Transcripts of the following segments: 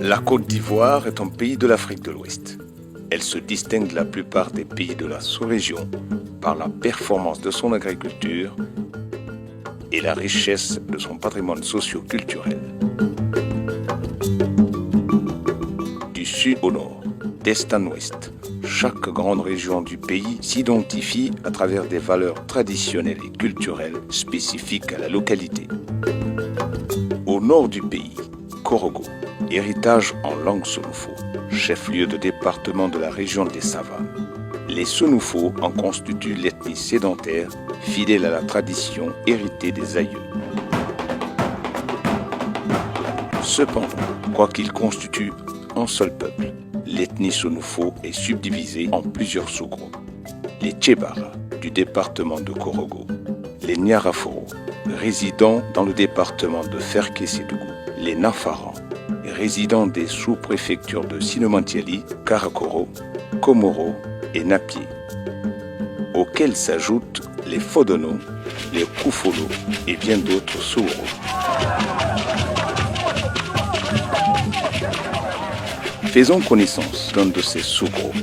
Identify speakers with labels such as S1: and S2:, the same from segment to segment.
S1: La Côte d'Ivoire est un pays de l'Afrique de l'Ouest. Elle se distingue de la plupart des pays de la sous-région par la performance de son agriculture et la richesse de son patrimoine socio-culturel. Du sud au nord, d'est en ouest, chaque grande région du pays s'identifie à travers des valeurs traditionnelles et culturelles spécifiques à la localité. Au nord du pays, Korogo, héritage en langue Sonofo, chef-lieu de département de la région des Savanes. Les Sonofo en constituent l'ethnie sédentaire, fidèle à la tradition héritée des aïeux. Cependant, quoiqu'ils constituent un seul peuple, l'ethnie Sonofo est subdivisée en plusieurs sous-groupes. Les Tchébara, du département de Korogo, les Niaraforo, résidant dans le département de Ferké-Sédougou, les Nafarans, résidant des sous-préfectures de Sinomantiali, Karakoro, Komoro et Napié, auxquels s'ajoutent les Fodono, les Koufolo et bien d'autres sous-groupes. Faisons connaissance d'un de ces sous-groupes.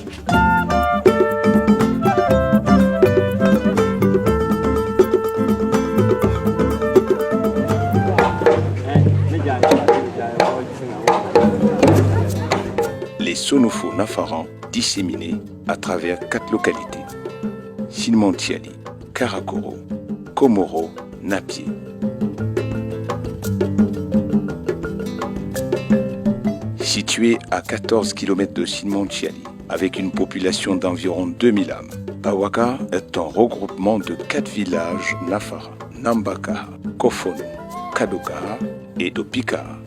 S1: Les Sonofo Nafarans disséminés à travers 4 localités: Sinomantiali, Karakoro, Komoro, Napié. Situé à 14 km de Sinomantiali, avec une population d'environ 2000 âmes, Bawaka est un regroupement de 4 villages Nafara, Nambakaha, Kofono, Kadokaha et Dopikaha.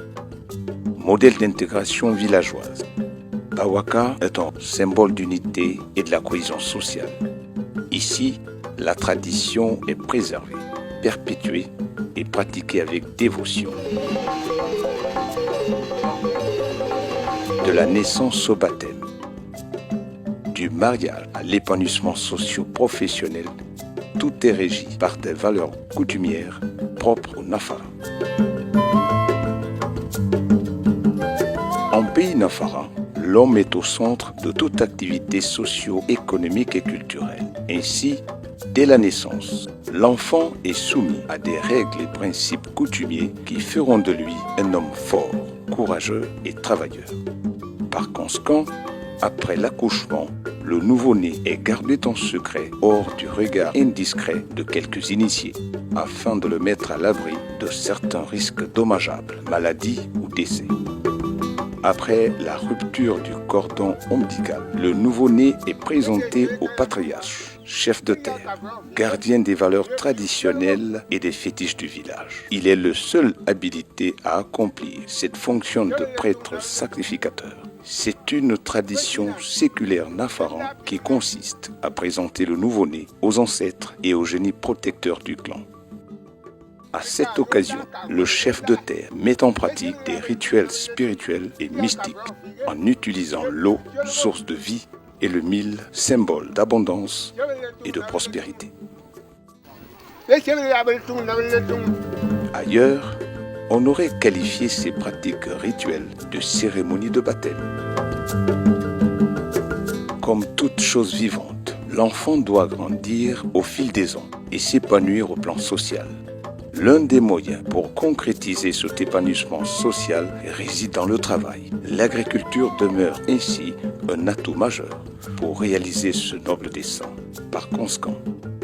S1: Modèle d'intégration villageoise. Bawaka est un symbole d'unité et de la cohésion sociale. Ici, la tradition est préservée, perpétuée et pratiquée avec dévotion. De la naissance au baptême, du mariage à l'épanouissement socio-professionnel, tout est régi par des valeurs coutumières propres au Nafara. En pays Nafara, l'homme est au centre de toute activité socio-économique et culturelle. Ainsi, dès la naissance, l'enfant est soumis à des règles et principes coutumiers qui feront de lui un homme fort, courageux et travailleur. Par conséquent, après l'accouchement, le nouveau-né est gardé en secret hors du regard indiscret de quelques initiés, afin de le mettre à l'abri de certains risques dommageables, maladies ou décès. Après la rupture du cordon ombilical, le nouveau-né est présenté au patriarche, chef de terre, gardien des valeurs traditionnelles et des fétiches du village. Il est le seul habilité à accomplir cette fonction de prêtre sacrificateur. C'est une tradition séculaire nafaran qui consiste à présenter le nouveau-né aux ancêtres et aux génies protecteurs du clan. À cette occasion, le chef de terre met en pratique des rituels spirituels et mystiques en utilisant l'eau, source de vie, et le mil, symbole d'abondance et de prospérité. Ailleurs, on aurait qualifié ces pratiques rituelles de cérémonie de baptême. Comme toute chose vivante, l'enfant doit grandir au fil des ans et s'épanouir au plan social. L'un des moyens pour concrétiser cet épanouissement social réside dans le travail. L'agriculture demeure ainsi un atout majeur pour réaliser ce noble dessein. Par conséquent,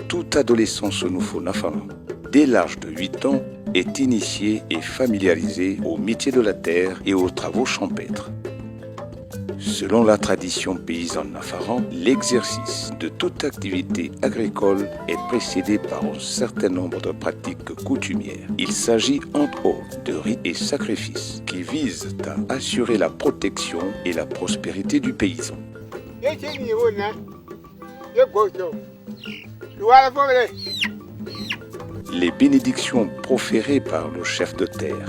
S1: tout adolescent Sonofo Nafaran, dès l'âge de 8 ans, est initié et familiarisé au métier de la terre et aux travaux champêtres. Selon la tradition paysanne nafaran, l'exercice de toute activité agricole est précédé par un certain nombre de pratiques coutumières. Il s'agit entre autres de rites et sacrifices qui visent à assurer la protection et la prospérité du paysan. Les bénédictions proférées par le chef de terre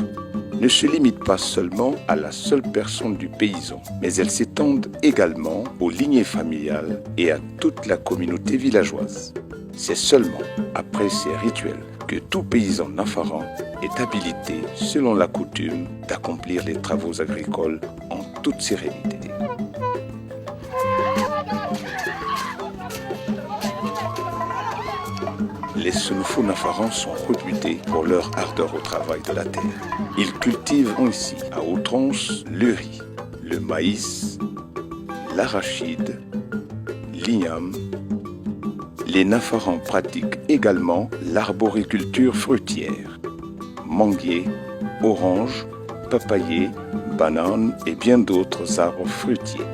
S1: ne se limitent pas seulement à la seule personne du paysan, mais elles s'étendent également aux lignées familiales et à toute la communauté villageoise. C'est seulement après ces rituels que tout paysan nafaran est habilité, selon la coutume, d'accomplir les travaux agricoles en toute sérénité. Les Senufo nafarans sont réputés pour leur ardeur au travail de la terre. Ils cultivent ainsi à outrance le riz, le maïs, l'arachide, l'igname. Les nafarans pratiquent également l'arboriculture fruitière, manguiers, oranges, papayers, bananes et bien d'autres arbres fruitiers.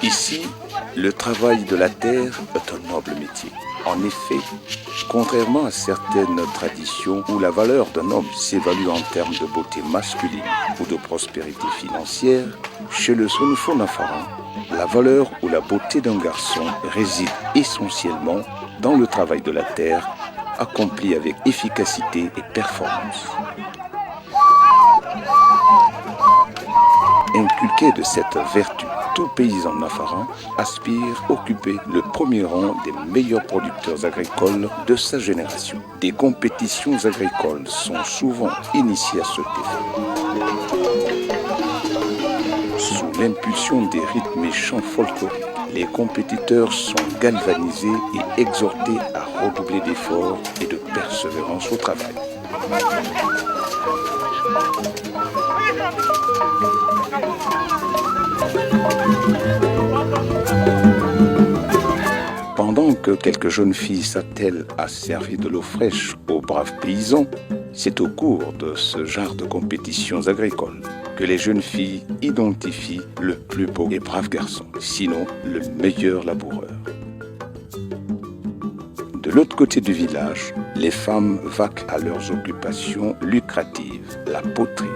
S1: Ici, le travail de la terre est un noble métier. En effet, contrairement à certaines traditions où la valeur d'un homme s'évalue en termes de beauté masculine ou de prospérité financière, chez le Senufo nafaran, la valeur ou la beauté d'un garçon réside essentiellement dans le travail de la terre accompli avec efficacité et performance. Inculqué de cette vertu, tout paysan nafaran aspire occuper le premier rang des meilleurs producteurs agricoles de sa génération. Des compétitions agricoles sont souvent initiées à cet effet. Sous l'impulsion des rythmes et chants folkloriques, les compétiteurs sont galvanisés et exhortés à redoubler d'efforts et de persévérance au travail. Pendant que quelques jeunes filles s'attellent à servir de l'eau fraîche aux braves paysans, c'est au cours de ce genre de compétitions agricoles que les jeunes filles identifient le plus beau et brave garçon, sinon le meilleur laboureur. De l'autre côté du village, les femmes vaquent à leurs occupations lucratives, la poterie.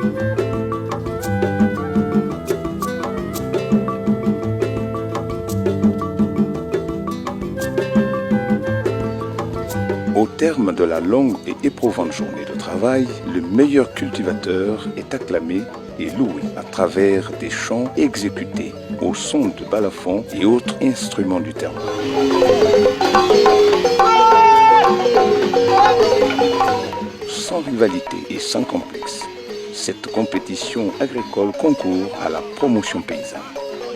S1: Au terme de la longue et éprouvante journée de travail, le meilleur cultivateur est acclamé et loué à travers des chants exécutés au son de balafons et autres instruments du terroir. Sans rivalité et sans complexe, cette compétition agricole concourt à la promotion paysanne.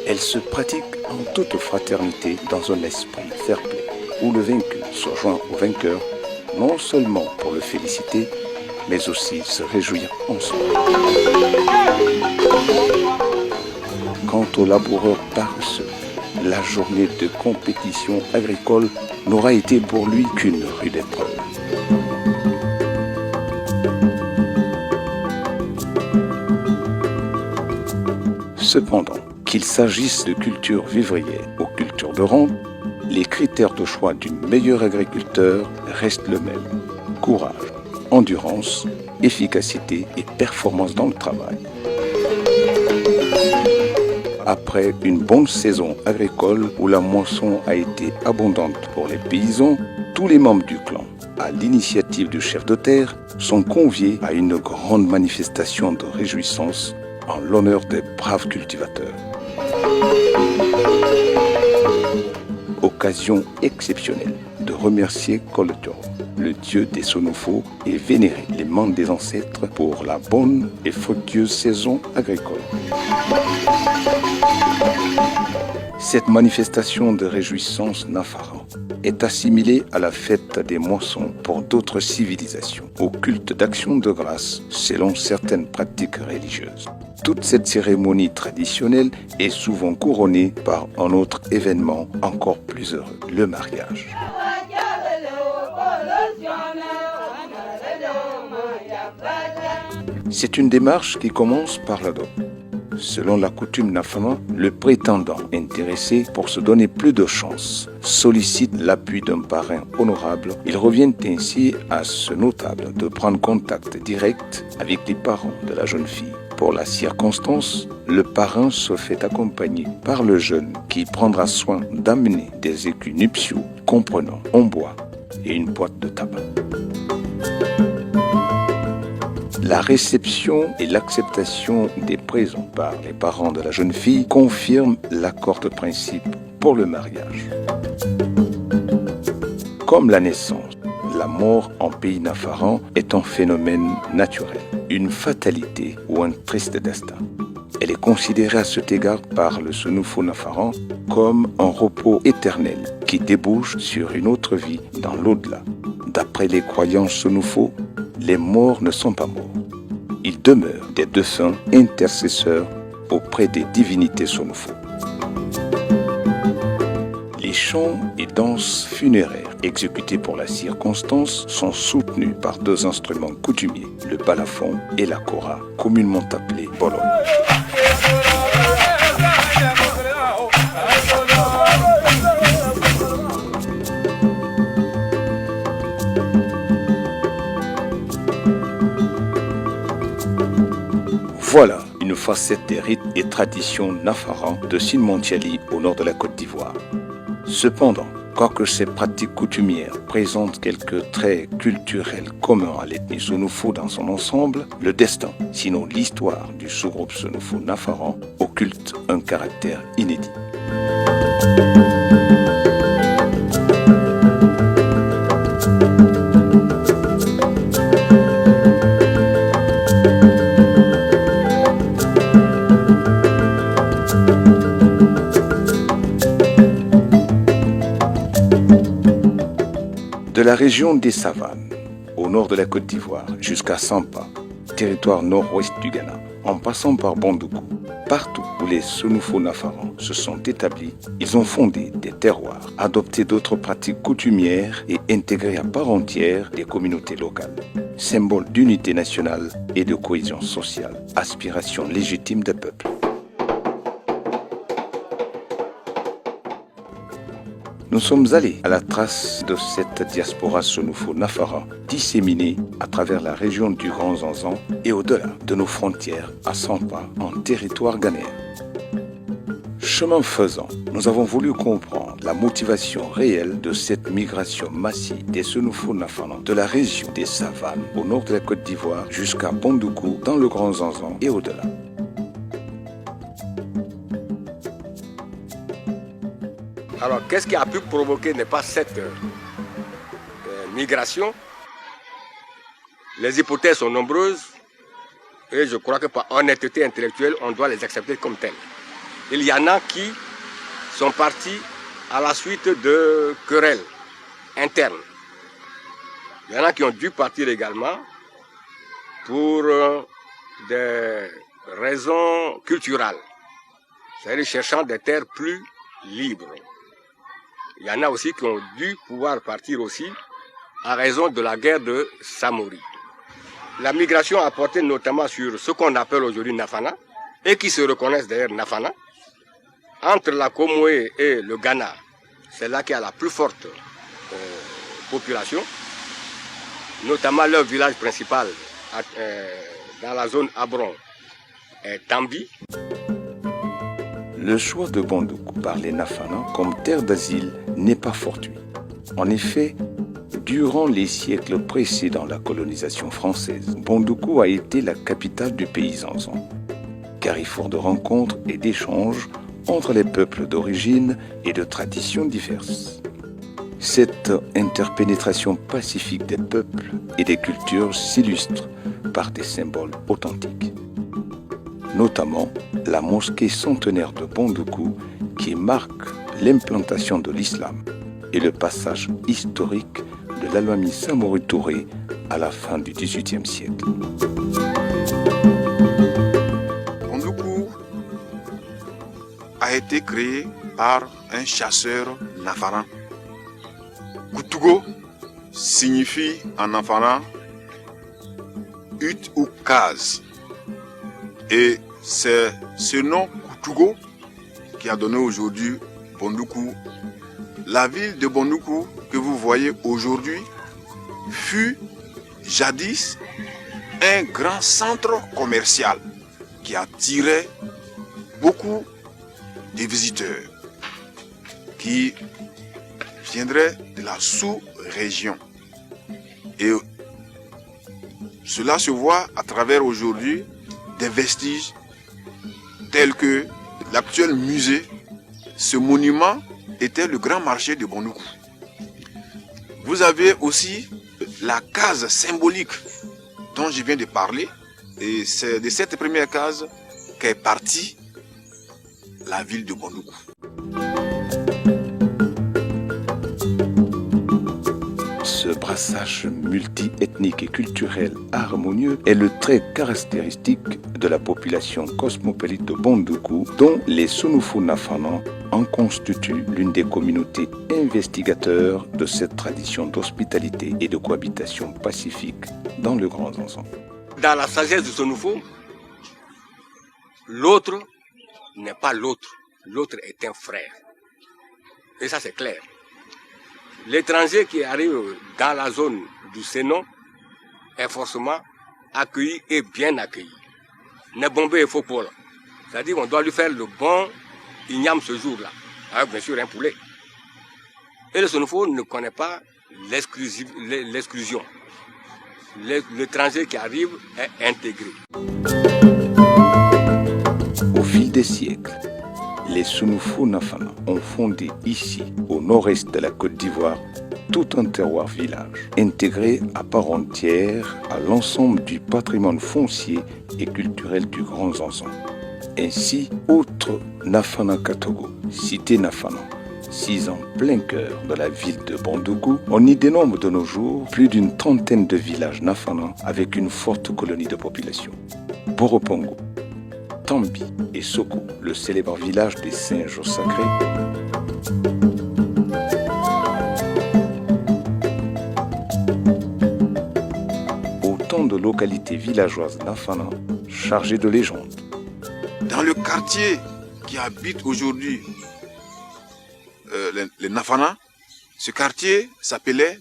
S1: Elle se pratique en toute fraternité dans un esprit fair-play, où le vaincu se joint au vainqueur, non seulement pour le féliciter, mais aussi se réjouir ensemble. Quant au laboureur paresseux, la journée de compétition agricole n'aura été pour lui qu'une rude épreuve. Cependant, qu'il s'agisse de cultures vivrières ou cultures de rente, les critères de choix du meilleur agriculteur restent les mêmes. Courage, endurance, efficacité et performance dans le travail. Après une bonne saison agricole où la moisson a été abondante pour les paysans, tous les membres du clan, à l'initiative du chef de terre, sont conviés à une grande manifestation de réjouissance en l'honneur des braves cultivateurs. Occasion exceptionnelle de remercier Kolotoro, le dieu des Senufo, et vénérer les membres des ancêtres pour la bonne et fructueuse saison agricole. Cette manifestation de réjouissance nafaran est assimilée à la fête des moissons pour d'autres civilisations, au culte d'action de grâce selon certaines pratiques religieuses. Toute cette cérémonie traditionnelle est souvent couronnée par un autre événement encore plus heureux, le mariage. C'est une démarche qui commence par la dot. Selon la coutume nafaran, le prétendant intéressé, pour se donner plus de chance, sollicite l'appui d'un parrain honorable. Il revient ainsi à ce notable de prendre contact direct avec les parents de la jeune fille. Pour la circonstance, le parrain se fait accompagner par le jeune qui prendra soin d'amener des écus nuptiaux comprenant un bois et une boîte de tabac. La réception et l'acceptation des présents par les parents de la jeune fille confirment l'accord de principe pour le mariage. Comme la naissance, la mort en pays nafaran est un phénomène naturel, une fatalité ou un triste destin. Elle est considérée à cet égard par le Senufo nafaran comme un repos éternel qui débouche sur une autre vie dans l'au-delà. D'après les croyances Senufo, les morts ne sont pas morts. Ils demeurent des défunts intercesseurs auprès des divinités Senufo. Les chants et danses funéraires exécutés pour la circonstance sont soutenus par deux instruments coutumiers, le balafon et la kora, communément appelés bolon. Voilà une facette des rites et traditions nafarans de Sinmontiali au nord de la Côte d'Ivoire. Cependant, quoique ces pratiques coutumières présentent quelques traits culturels communs à l'ethnie Senufo dans son ensemble, le destin, sinon l'histoire du sous-groupe Senufo nafaran, occulte un caractère inédit. De la région des Savanes, au nord de la Côte d'Ivoire, jusqu'à Sampa, territoire nord-ouest du Ghana, en passant par Bondoukou, partout où les Senufo nafarans se sont établis, ils ont fondé des terroirs, adopté d'autres pratiques coutumières et intégré à part entière des communautés locales. Symbole d'unité nationale et de cohésion sociale, aspiration légitime des peuples. Nous sommes allés à la trace de cette diaspora Senufo nafara disséminée à travers la région du Grand Zanzan et au-delà de nos frontières à Sampa, en territoire ghanéen. Chemin faisant, nous avons voulu comprendre la motivation réelle de cette migration massive des Senufo nafarans de la région des Savanes au nord de la Côte d'Ivoire jusqu'à Bondoukou dans le Grand Zanzan et au-delà.
S2: Alors, qu'est-ce qui a pu provoquer n'est pas cette migration? Les hypothèses sont nombreuses et je crois que par honnêteté intellectuelle, on doit les accepter comme telles. Il y en a qui sont partis à la suite de querelles internes. Il y en a qui ont dû partir également pour des raisons culturelles, c'est-à-dire cherchant des terres plus libres. Il y en a aussi qui ont dû pouvoir partir aussi à raison de la guerre de Samori. La migration a porté notamment sur ce qu'on appelle aujourd'hui Nafana, et qui se reconnaissent d'ailleurs Nafana. Entre la Comoé et le Ghana, c'est là qu'il y a la plus forte population, notamment leur village principal dans la zone Abron est Tambi.
S1: Le choix de Bondoukou par les Nafanans comme terre d'asile n'est pas fortuit. En effet, durant les siècles précédant la colonisation française, Bondoukou a été la capitale du pays Zanzan, carrefour de rencontres et d'échanges entre les peuples d'origine et de traditions diverses. Cette interpénétration pacifique des peuples et des cultures s'illustre par des symboles authentiques, notamment la mosquée centenaire de Bondoukou qui marque l'implantation de l'islam et le passage historique de l'Alwami Samori Touré à la fin du XVIIIe siècle.
S3: Bondoukou a été créé par un chasseur nafaran. Koutougo signifie en nafaran hutte ou case. Et c'est ce nom Koutougo qui a donné aujourd'hui Bondoukou. La ville de Bondoukou que vous voyez aujourd'hui fut jadis un grand centre commercial qui attirait beaucoup de visiteurs qui viendraient de la sous-région. Et cela se voit à travers aujourd'hui des vestiges tels que l'actuel musée. Ce monument était le grand marché de Bondoukou. Vous avez aussi la case symbolique dont je viens de parler. Et c'est de cette première case qu'est partie la ville de Bondoukou.
S1: Ce brassage multi-ethnique et culturel harmonieux est le trait caractéristique de la population cosmopolite de Bondoukou, dont les Sunufo Nafana en constituent l'une des communautés investigateurs de cette tradition d'hospitalité et de cohabitation pacifique dans le Grand Zanzan.
S2: Dans la sagesse de Sunufo, l'autre n'est pas l'autre. L'autre est un frère. Et ça, c'est clair. L'étranger qui arrive dans la zone du Sénon est forcément accueilli et bien accueilli. N'est bombé et faux pour. C'est-à-dire qu'on doit lui faire le bon igname ce jour-là. Avec bien sûr un poulet. Et le Sunufo ne connaît pas l'exclusion. L'étranger qui arrive est intégré.
S1: Au fil des siècles, les Sunufo Nafana ont fondé ici, au nord-est de la Côte d'Ivoire, tout un terroir village, intégré à part entière à l'ensemble du patrimoine foncier et culturel du Grand Zanzan. Ainsi, outre Nafana Katogo, cité Nafana, sise en plein cœur de la ville de Bondoukou, on y dénombre de nos jours plus d'une trentaine de villages Nafana avec une forte colonie de population. Boropongo, Tambi et Soko, le célèbre village des singes sacrés, autant de localités villageoises Nafana chargées de légendes.
S3: Dans le quartier qui habite aujourd'hui les Nafana, ce quartier s'appelait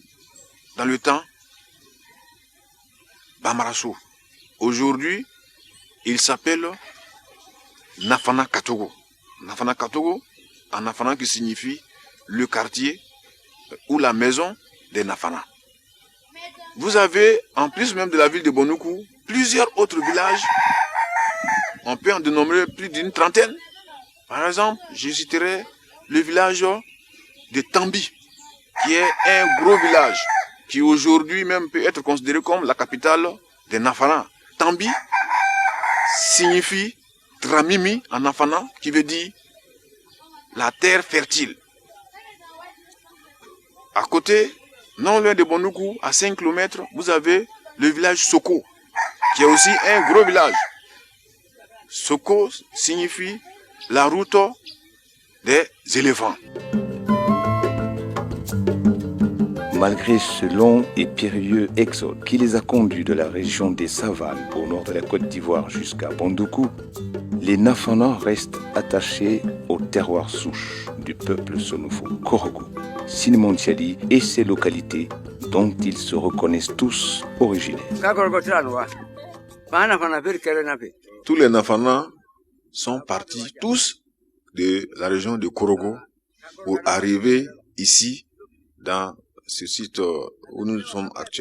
S3: dans le temps Bamarasso. Aujourd'hui, il s'appelle Nafana Katogo. Nafana Katogo, en Nafana qui signifie le quartier ou la maison des Nafana. Vous avez, en plus même de la ville de Bondoukou, plusieurs autres villages. On peut en dénombrer plus d'une trentaine. Par exemple, je citerai le village de Tambi, qui est un gros village, qui aujourd'hui même peut être considéré comme la capitale des Nafana. Tambi signifie Tramimi en Nafana, qui veut dire la terre fertile. À côté, non loin de Bondoukou, à 5 km, vous avez le village Soko, qui est aussi un gros village. Soko signifie la route des éléphants.
S1: Malgré ce long et périlleux exode qui les a conduits de la région des savanes au nord de la Côte d'Ivoire jusqu'à Bondoukou, les Nafana restent attachés au terroir souche du peuple Sunufo, Korogo, Sinimontiali et ses localités dont ils se reconnaissent tous originaires.
S3: Tous les Nafana sont partis tous de la région de Korogo pour arriver ici dans ce site où nous sommes actuellement.